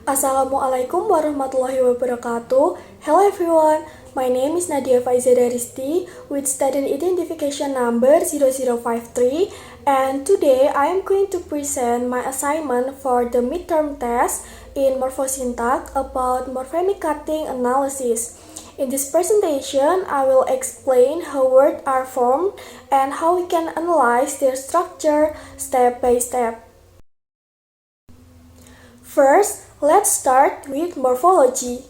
Assalamualaikum warahmatullahi wabarakatuh. Hello everyone, my name is Nadia Faizada Risti with student identification number 0053, and today I am going to present my assignment for the midterm test in Morpho syntax about morphemic cutting analysis. In this presentation, I will explain how words are formed and how we can analyze their structure step by step. First, let's start with morphology.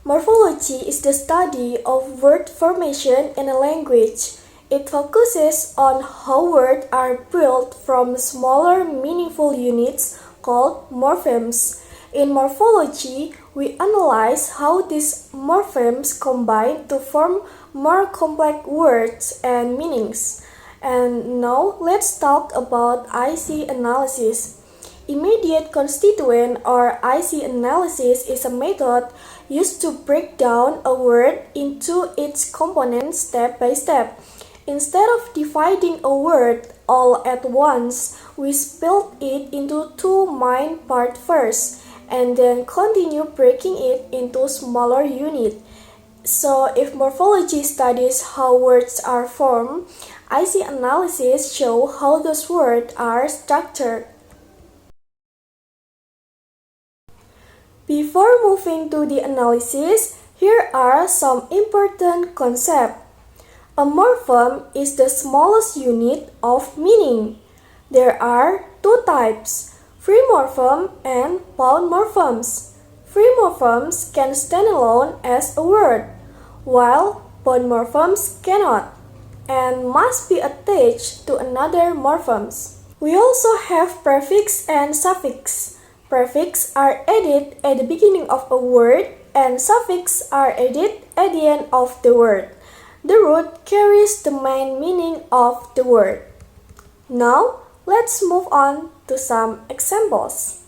Morphology is the study of word formation in a language. It focuses on how words are built from smaller meaningful units called morphemes. In morphology, we analyze how these morphemes combine to form more complex words and meanings. And now let's talk about IC analysis. Immediate constituent or IC analysis is a method used to break down a word into its components step by step. Instead of dividing a word all at once, we split it into two main parts first, and then continue breaking it into smaller units. So if morphology studies how words are formed, IC analysis shows how those words are structured. Before moving to the analysis, here are some important concepts. A morpheme is the smallest unit of meaning. There are two types, free morpheme and bound morphemes. Free morphemes can stand alone as a word, while bound morphemes cannot, and must be attached to another morphemes. We also have prefix and suffix. Prefix are added at the beginning of a word, and suffix are added at the end of the word. The root carries the main meaning of the word. Now, let's move on to some examples.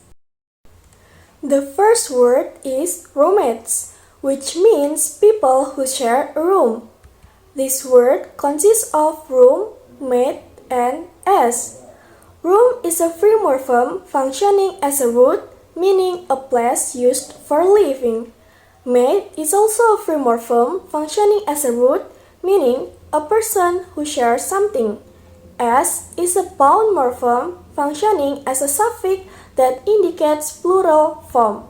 The first word is roommates, which means people who share a room. This word consists of room, mate, and s. Room is a free morpheme functioning as a root, meaning a place used for living. Mate is also a free morpheme functioning as a root, meaning a person who shares something. S is a bound morpheme functioning as a suffix that indicates plural form.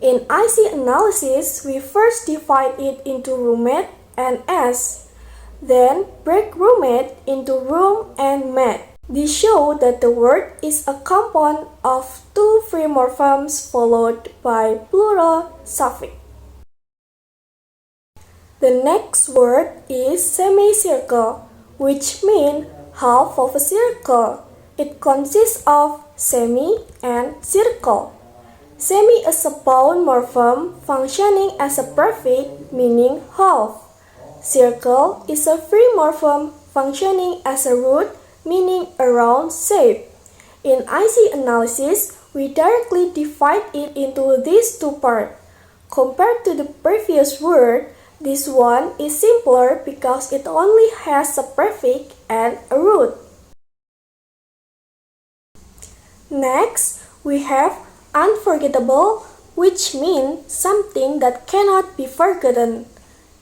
In IC analysis, we first divide it into roommate and s, then break roommate into room and mate. These show that the word is a compound of two free morphemes followed by plural suffix. The next word is semicircle, which means half of a circle. It consists of semi and circle. Semi is a bound morpheme functioning as a prefix meaning half. Circle is a free morpheme functioning as a root meaning a round shape. In IC analysis, we directly divide it into these two parts. Compared to the previous word, this one is simpler because it only has a prefix and a root. Next, we have unforgettable, which means something that cannot be forgotten.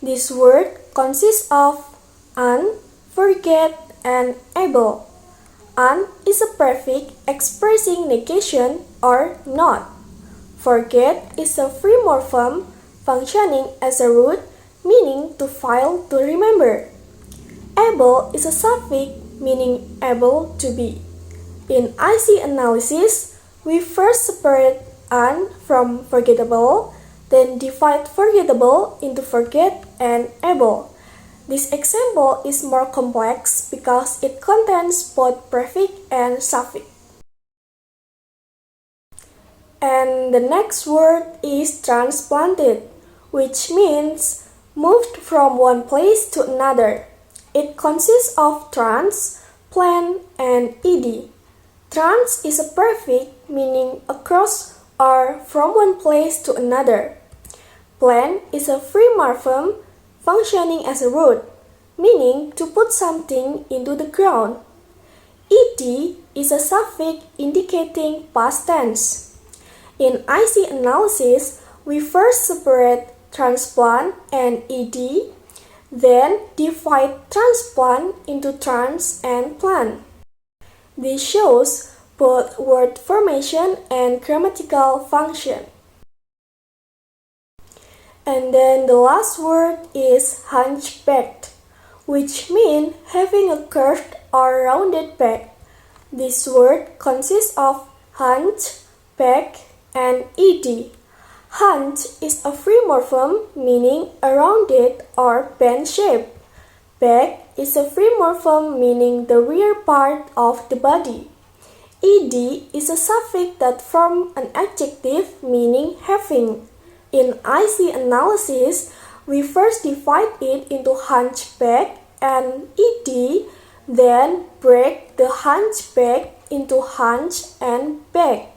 This word consists of un, forget, and able. Un is a prefix expressing negation or not. Forget is a free morpheme functioning as a root meaning to fail to remember. Able is a suffix meaning able to be. In IC analysis, we first separate un from forgettable, then divide forgettable into forget and able. This example is more complex because it contains both prefix and suffix. And the next word is transplanted, which means moved from one place to another. It consists of trans, plant, and ed. Trans is a prefix meaning across or from one place to another. Plant is a free morpheme functioning as a root, meaning to put something into the ground. Ed is a suffix indicating past tense. In IC analysis, we first separate transplant and ED, then divide transplant into trans and plant. This shows both word formation and grammatical function. And then the last word is hunchbacked, which means having a curved or rounded back. This word consists of hunch, back, and ed. Hunch is a free morphem meaning a rounded or bent shape. Back is a free morphem meaning the rear part of the body. Ed is a suffix that forms an adjective meaning having. In IC analysis, we first divide it into hunchback and ed, then break the hunchback into hunch and back.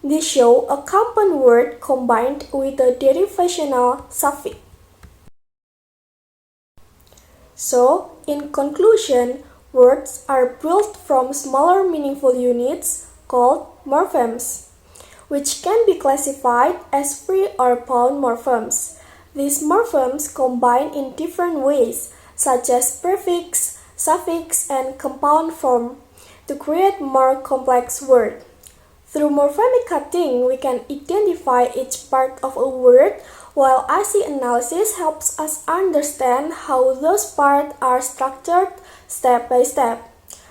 This shows a compound word combined with a derivational suffix. So, in conclusion, words are built from smaller meaningful units called morphemes, which can be classified as free or bound morphemes. These morphemes combine in different ways, such as prefix, suffix, and compound form, to create more complex words. Through morphemic cutting, we can identify each part of a word, while IC analysis helps us understand how those parts are structured step by step.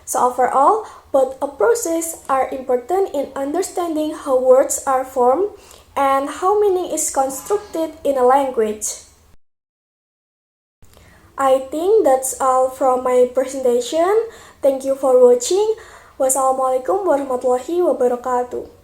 So overall, both approaches are important in understanding how words are formed and how meaning is constructed in a language. I think that's all from my presentation. Thank you for watching. Wassalamualaikum warahmatullahi wabarakatuh.